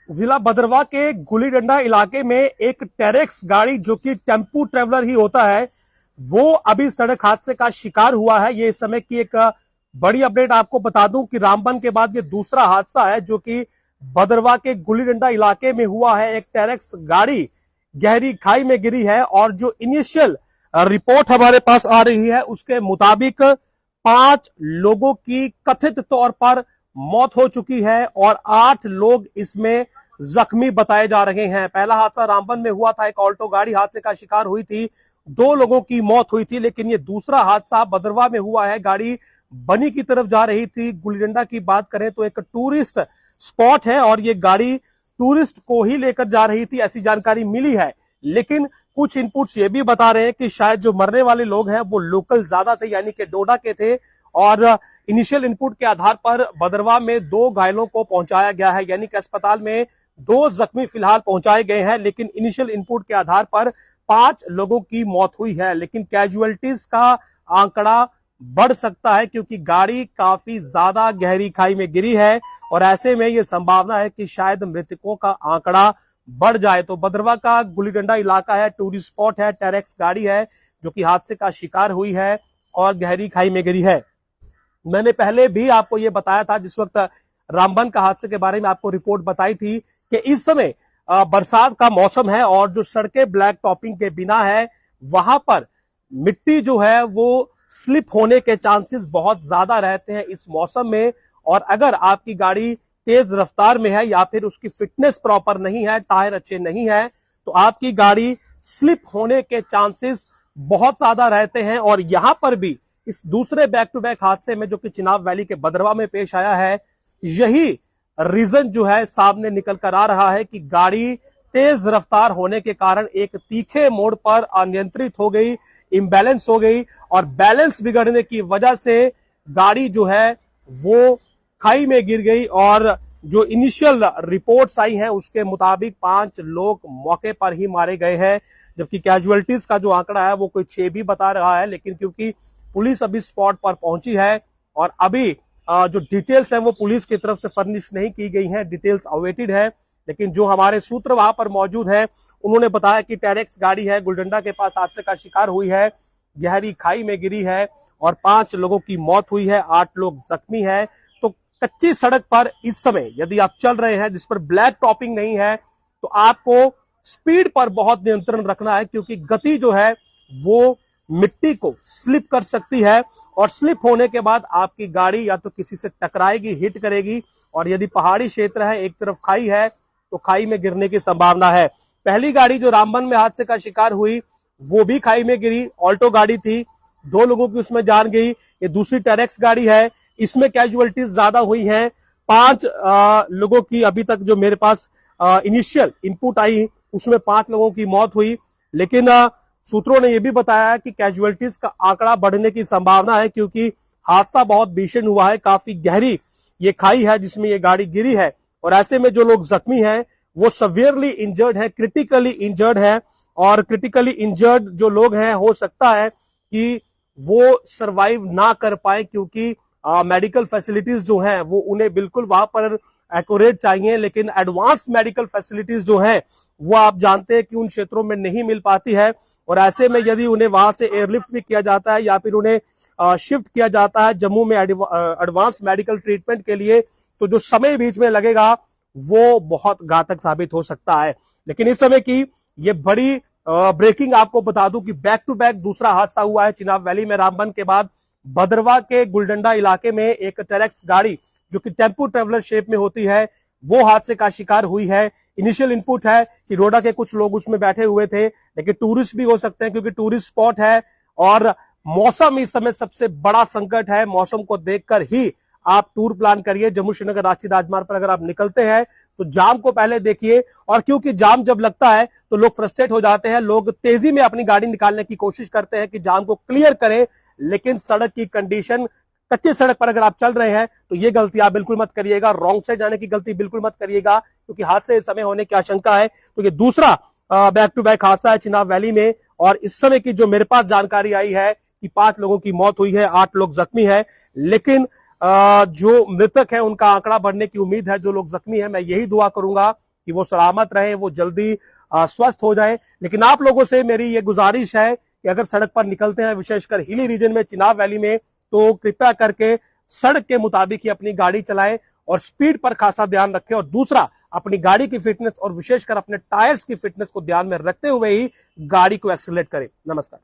जिला भदरवा के गुली डंडा इलाके में एक टेरेक्स गाड़ी जो कि टेम्पू ट्रेवलर ही होता है, वो अभी सड़क हादसे का शिकार हुआ है। ये इस समय की एक बड़ी अपडेट आपको बता दूं कि रामबन के बाद ये दूसरा हादसा है जो कि भदरवा के गुली डंडा इलाके में हुआ है। एक टेरेक्स गाड़ी गहरी खाई में गिरी है और जो इनिशियल रिपोर्ट हमारे पास आ रही है उसके मुताबिक 5 लोगों की कथित तौर पर मौत हो चुकी है और 8 लोग इसमें जख्मी बताए जा रहे हैं। पहला हादसा रामबन में हुआ था, एक ऑल्टो गाड़ी हादसे का शिकार हुई थी, 2 लोगों की मौत हुई थी। लेकिन ये दूसरा हादसा भदरवा में हुआ है। गाड़ी बनी की तरफ जा रही थी। गुलीडंडा की बात करें तो एक टूरिस्ट स्पॉट है और ये गाड़ी टूरिस्ट को ही लेकर जा रही थी, ऐसी जानकारी मिली है। लेकिन कुछ इनपुट्स ये भी बता रहे हैं कि शायद जो मरने वाले लोग हैं वो लोकल ज्यादा थे, यानी कि डोडा के थे। और इनिशियल इनपुट के आधार पर भदरवा में 2 घायलों को पहुंचाया गया है, यानी कि अस्पताल में 2 जख्मी फिलहाल पहुंचाए गए हैं। लेकिन इनिशियल इनपुट के आधार पर 5 लोगों की मौत हुई है। लेकिन कैजुअलिटीज का आंकड़ा बढ़ सकता है क्योंकि गाड़ी काफी ज्यादा गहरी खाई में गिरी है और ऐसे में यह संभावना है कि शायद मृतकों का आंकड़ा बढ़ जाए। तो भदरवा का गुलीडंडा इलाका है, टूरिस्ट स्पॉट है, टेरेक्स गाड़ी है जो कि हादसे का शिकार हुई है और गहरी खाई में गिरी है। मैंने पहले भी आपको यह बताया था, जिस वक्त रामबन का हादसे के बारे में आपको रिपोर्ट बताई थी कि इस समय बरसात का मौसम है और जो सड़कें ब्लैक टॉपिंग के बिना है वहां पर मिट्टी जो है वो स्लिप होने के चांसेस बहुत ज्यादा रहते हैं इस मौसम में। और अगर आपकी गाड़ी तेज रफ्तार में है या फिर उसकी फिटनेस प्रॉपर नहीं है, टायर अच्छे नहीं है, तो आपकी गाड़ी स्लिप होने के चांसेस बहुत ज्यादा रहते हैं। और यहां पर भी इस दूसरे बैक टू बैक हादसे में जो कि चिनाब वैली के भदरवा में पेश आया है, यही रीजन जो है सामने निकल कर आ रहा है कि गाड़ी तेज रफ्तार होने के कारण एक तीखे मोड़ पर अनियंत्रित हो गई, इम्बैलेंस हो गई और बैलेंस बिगड़ने की वजह से गाड़ी जो है वो खाई में गिर गई। और जो इनिशियल रिपोर्ट्स आई हैं उसके मुताबिक 5 लोग मौके पर ही मारे गए हैं, जबकि कैजुअलिटीज का जो आंकड़ा है वो कोई 6 भी बता रहा है। लेकिन क्योंकि पुलिस अभी स्पॉट पर पहुंची है और अभी जो डिटेल्स है वो पुलिस की तरफ से फर्निश नहीं की गई हैं, डिटेल्स अवेटेड है। लेकिन जो हमारे सूत्र वहां पर मौजूद है उन्होंने बताया कि टेरेक्स गाड़ी है, गुलडंडा के पास हादसे का शिकार हुई है, गहरी खाई में गिरी है और 5 लोगों की मौत हुई है, 8 लोग जख्मी है। तो कच्ची सड़क पर इस समय यदि आप चल रहे हैं जिस पर ब्लैक टॉपिंग नहीं है तो आपको स्पीड पर बहुत नियंत्रण रखना है क्योंकि गति जो है वो मिट्टी को स्लिप कर सकती है और स्लिप होने के बाद आपकी गाड़ी या तो किसी से टकराएगी, हिट करेगी। और यदि पहाड़ी क्षेत्र है, एक तरफ खाई है, तो खाई में गिरने की संभावना है। पहली गाड़ी जो रामबन में हादसे का शिकार हुई वो भी खाई में गिरी, ऑल्टो गाड़ी थी, 2 लोगों की उसमें जान गई। ये दूसरी टेरेक्स गाड़ी है, इसमें कैजुअलिटीज ज्यादा हुई हैं, 5 लोगों की अभी तक जो मेरे पास इनिशियल इनपुट आई उसमें 5 लोगों की मौत हुई। लेकिन सूत्रों ने यह भी बताया कि कैजुअलिटीज का आंकड़ा बढ़ने की संभावना है क्योंकि हादसा बहुत भीषण हुआ है, काफी गहरी ये खाई है जिसमें ये गाड़ी गिरी है। और ऐसे में जो लोग जख्मी हैं वो सवियरली इंजर्ड है, क्रिटिकली इंजर्ड है। और क्रिटिकली इंजर्ड जो लोग हैं हो सकता है कि वो सरवाइव ना कर पाए क्योंकि मेडिकल फैसिलिटीज जो हैं वो उन्हें बिल्कुल वहां पर एक्यूरेट चाहिए। लेकिन एडवांस मेडिकल फैसिलिटीज जो हैं वो आप जानते हैं कि उन क्षेत्रों में नहीं मिल पाती है। और ऐसे में यदि उन्हें वहां से एयरलिफ्ट भी किया जाता है या फिर उन्हें शिफ्ट किया जाता है जम्मू में एडवांस मेडिकल ट्रीटमेंट के लिए, तो जो समय बीच में लगेगा वो बहुत घातक साबित हो सकता है। लेकिन इस समय की ये बड़ी ब्रेकिंग आपको बता दूं कि बैक टू बैक दूसरा हादसा हुआ है चिनाब वैली में। रामबन के बाद भदरवा के गुलडंडा इलाके में एक टेरेक्स गाड़ी जो कि टेम्पू ट्रेवलर शेप में होती है वो हादसे का शिकार हुई है। इनिशियल इनपुट है कि डोडा के कुछ लोग उसमें बैठे हुए थे, लेकिन टूरिस्ट भी हो सकते हैं क्योंकि टूरिस्ट स्पॉट है और मौसम इस समय सबसे बड़ा संकट है। मौसम को देखकर ही आप टूर प्लान करिए। जम्मू श्रीनगर राष्ट्रीय राजमार्ग पर अगर आप निकलते हैं तो जाम को पहले देखिए, और क्योंकि जाम जब लगता है तो लोग फ्रस्ट्रेट हो जाते हैं, लोग तेजी में अपनी गाड़ी निकालने की कोशिश करते हैं कि जाम को क्लियर करें। लेकिन सड़क की कंडीशन, कच्ची सड़क पर अगर आप चल रहे हैं तो ये गलती आप बिल्कुल मत करिएगा, रॉन्ग साइड जाने की गलती बिल्कुल मत करिएगा क्योंकि हादसे इस समय होने की आशंका है। तो ये दूसरा बैक टू बैक हादसा है चिनाब वैली में और इस समय की जो मेरे पास जानकारी आई है कि 5 लोगों की मौत हुई है, 8 लोग जख्मी है। लेकिन जो मृतक है उनका आंकड़ा बढ़ने की उम्मीद है। जो लोग जख्मी हैं, मैं यही दुआ करूंगा कि वो सलामत रहे, वो जल्दी स्वस्थ हो जाए। लेकिन आप लोगों से मेरी ये गुजारिश है कि अगर सड़क पर निकलते हैं, विशेषकर हिली रीजन में, चिनाब वैली में, तो कृपया करके सड़क के मुताबिक ही अपनी गाड़ी चलाएं और स्पीड पर खासा ध्यान रखें। और दूसरा, अपनी गाड़ी की फिटनेस और विशेषकर अपने टायर्स की फिटनेस को ध्यान में रखते हुए ही गाड़ी को एक्सीलरेट करें। नमस्कार।